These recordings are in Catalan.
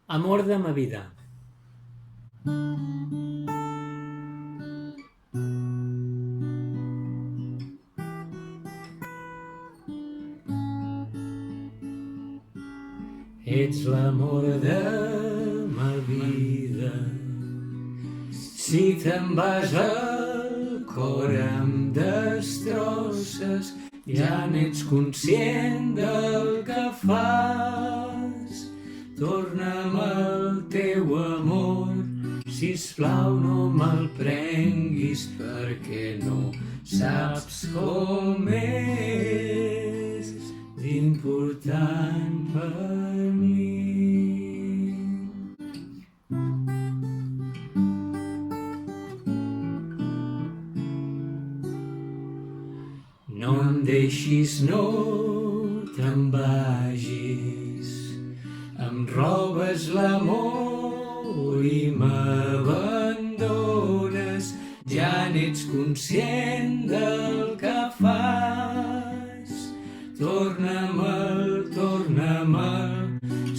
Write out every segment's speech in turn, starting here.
Amor de ma vida. Ets l'amor de ma vida. Si te'n vas el cor em destrosses, ja n'ets conscient del que fas. Torna'm el teu amor, sisplau no me'l prenguis perquè no saps com és d'important per mi. No em deixis, no te'n vagis, em robes l'amor i m'abandones, ja n'ets conscient del que fas. Torna'm-el,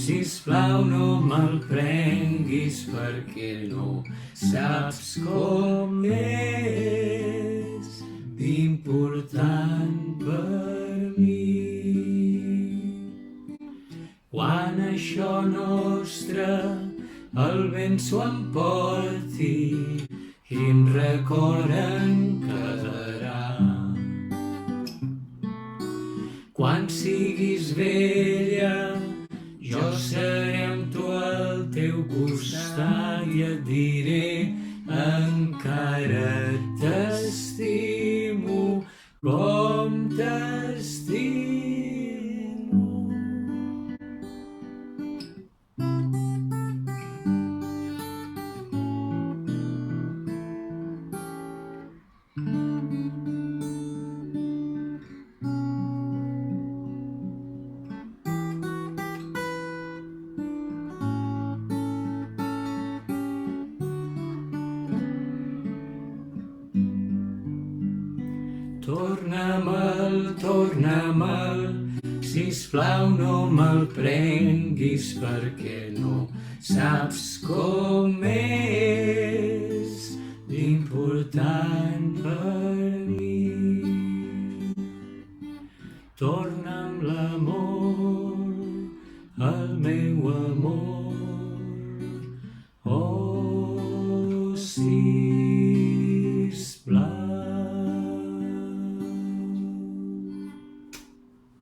sisplau no me'l prenguis perquè no saps com és d'important per mi. Quan això nostre el vent s'ho emporti i en record en quedarà. Quan siguis vella, jo seré amb tu al teu costat i et diré encara t'estimo com t'estimo. Torna'm-el, sisplau no me'l prenguis perquè no saps com és d'important per mi. Torna'm l'amor, el meu amor.